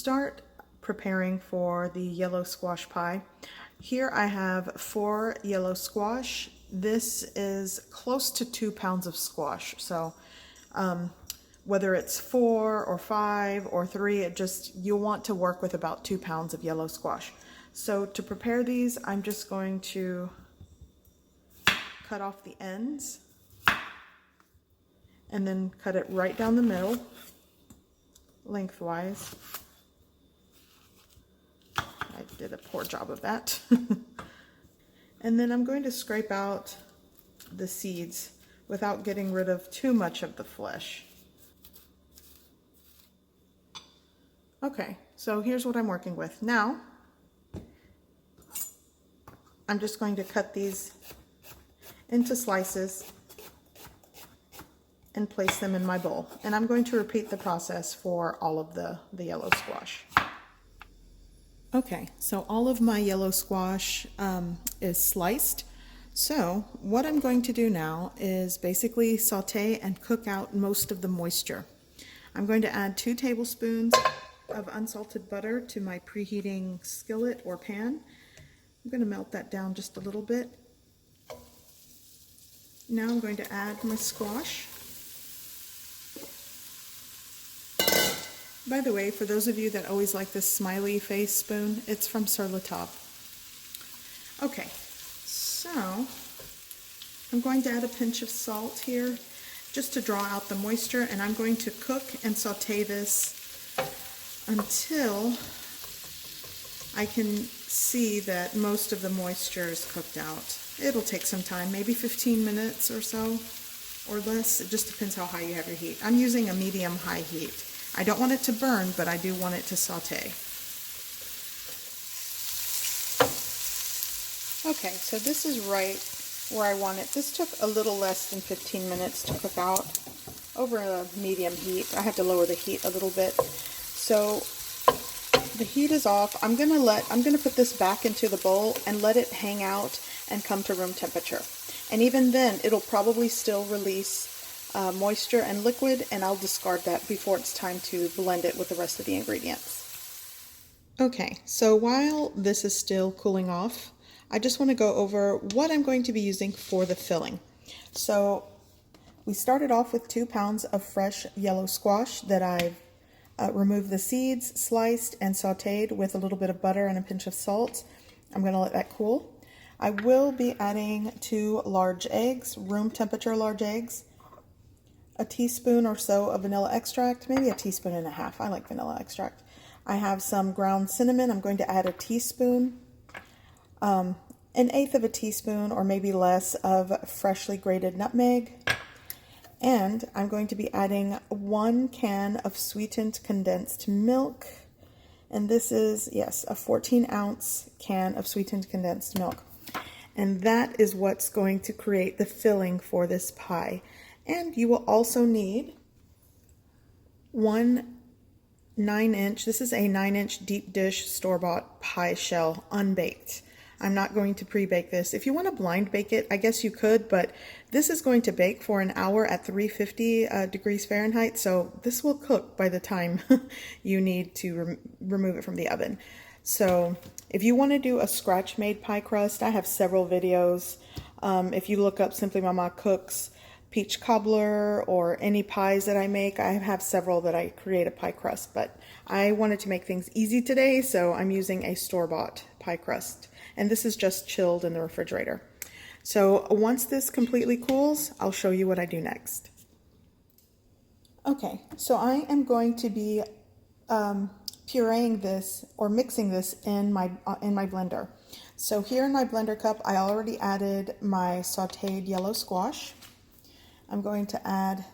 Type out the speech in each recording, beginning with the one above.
start preparing for the yellow squash pie. Here I have 4 yellow squash. This is close to 2 pounds of squash. So whether it's 4 or 5 or 3, you'll want to work with about 2 pounds of yellow squash. So to prepare these, I'm just going to cut off the ends and then cut it right down the middle, lengthwise. I did a poor job of that. And then I'm going to scrape out the seeds without getting rid of too much of the flesh. Okay, so here's what I'm working with. Now, I'm just going to cut these into slices and place them in my bowl. And I'm going to repeat the process for all of the yellow squash. Okay, so all of my yellow squash is sliced. So what I'm going to do now is basically saute and cook out most of the moisture. I'm going to add 2 tablespoons of unsalted butter to my preheating skillet or pan. I'm going to melt that down just a little bit. Now I'm going to add my squash. By the way, for those of you that always like this smiley face spoon, it's from Sur La Table. Okay, so I'm going to add a pinch of salt here just to draw out the moisture, and I'm going to cook and saute this until I can see that most of the moisture is cooked out. It'll take some time, maybe 15 minutes or so, or less. It just depends how high you have your heat. I'm using a medium-high heat. I don't want it to burn, but I do want it to saute. Okay, so this is right where I want it. This took a little less than 15 minutes to cook out over a medium heat. I have to lower the heat a little bit. So the heat is off. I'm gonna put this back into the bowl and let it hang out and come to room temperature. And even then, it'll probably still release moisture and liquid, and I'll discard that before it's time to blend it with the rest of the ingredients. Okay, so while this is still cooling off, I just want to go over what I'm going to be using for the filling. So we started off with 2 pounds of fresh yellow squash that I've removed the seeds, sliced, and sauteed with a little bit of butter and a pinch of salt. I'm going to let that cool. I will be adding 2 large eggs, room temperature large eggs, a teaspoon or so of vanilla extract, maybe 1.5 teaspoons. I like vanilla extract. I have some ground cinnamon. I'm going to add a teaspoon, 1/8 teaspoon or maybe less of freshly grated nutmeg. And I'm going to be adding 1 can of sweetened condensed milk. And this is, yes, a 14-ounce can of sweetened condensed milk. And that is what's going to create the filling for this pie. And you will also need 1 9-inch, this is a 9-inch deep dish store-bought pie shell, unbaked. I'm not going to pre-bake this. If you want to blind bake it, I guess you could, but this is going to bake for an hour at 350 degrees Fahrenheit, so this will cook by the time you need to remove it from the oven. So if you want to do a scratch-made pie crust, I have several videos. If you look up Simply Mama Cooks peach cobbler or any pies that I make, I have several that I create a pie crust, but I wanted to make things easy today, so I'm using a store-bought pie crust. And this is just chilled in the refrigerator. So once this completely cools, I'll show you what I do next. Okay, so I am going to be pureeing this or mixing this in my blender. So here in my blender cup, I already added my sauteed yellow squash. I'm going to add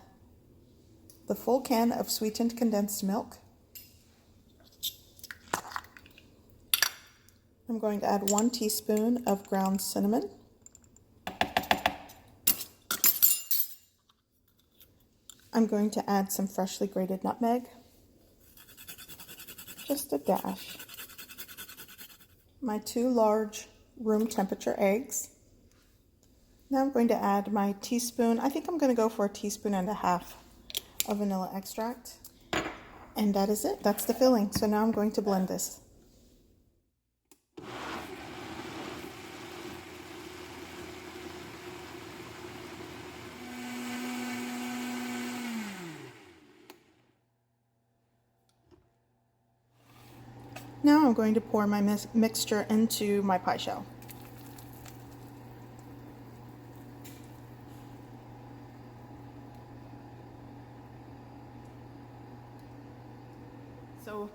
the full can of sweetened condensed milk. I'm going to add 1 teaspoon of ground cinnamon. I'm going to add some freshly grated nutmeg, just a dash. My 2 large room temperature eggs. Now I'm going to add my teaspoon, I think I'm going to go for 1.5 teaspoons of vanilla extract. And that is it. That's the filling. So now I'm going to blend this. Now I'm going to pour my mixture into my pie shell. So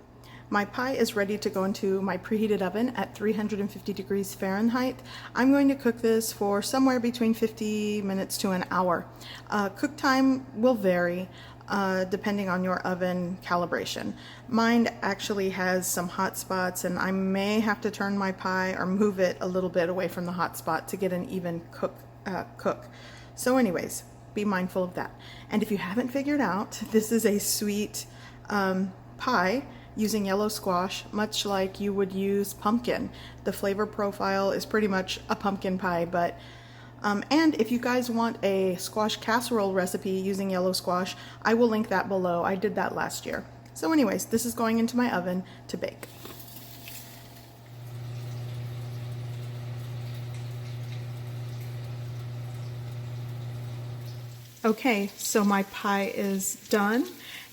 my pie is ready to go into my preheated oven at 350 degrees Fahrenheit. I'm going to cook this for somewhere between 50 minutes to an hour. Cook time will vary depending on your oven calibration. Mine actually has some hot spots, and I may have to turn my pie or move it a little bit away from the hot spot to get an even cook. So anyways, be mindful of that. And if you haven't figured out, this is a sweet pie using yellow squash, much like you would use pumpkin. The flavor profile is pretty much a pumpkin pie, but and if you guys want a squash casserole recipe using yellow squash, I will link that below. I did that last year. So anyways, this is going into my oven to bake. Okay, so my pie is done,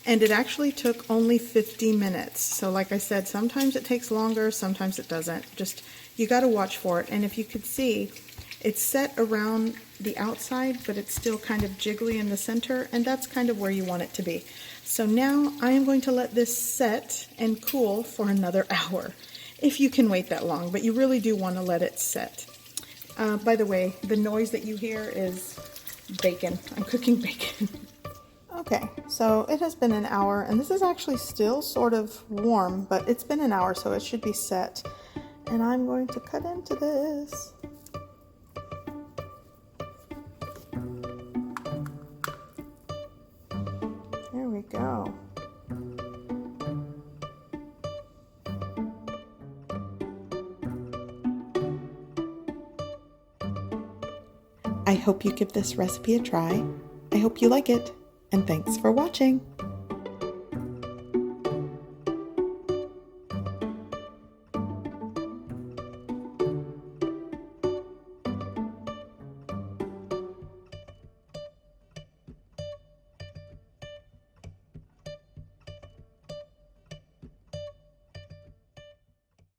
and it actually took only 50 minutes. So like I said, sometimes it takes longer, sometimes it doesn't. Just, you gotta watch for it. And if you could see, it's set around the outside, but it's still kind of jiggly in the center, and that's kind of where you want it to be. So now I am going to let this set and cool for another hour, if you can wait that long, but you really do want to let it set. By the way, the noise that you hear is bacon. I'm cooking bacon. Okay, so it has been an hour, and this is actually still sort of warm, but it's been an hour, so it should be set. And I'm going to cut into this. There we go. I hope you give this recipe a try. I hope you like it, and thanks for watching.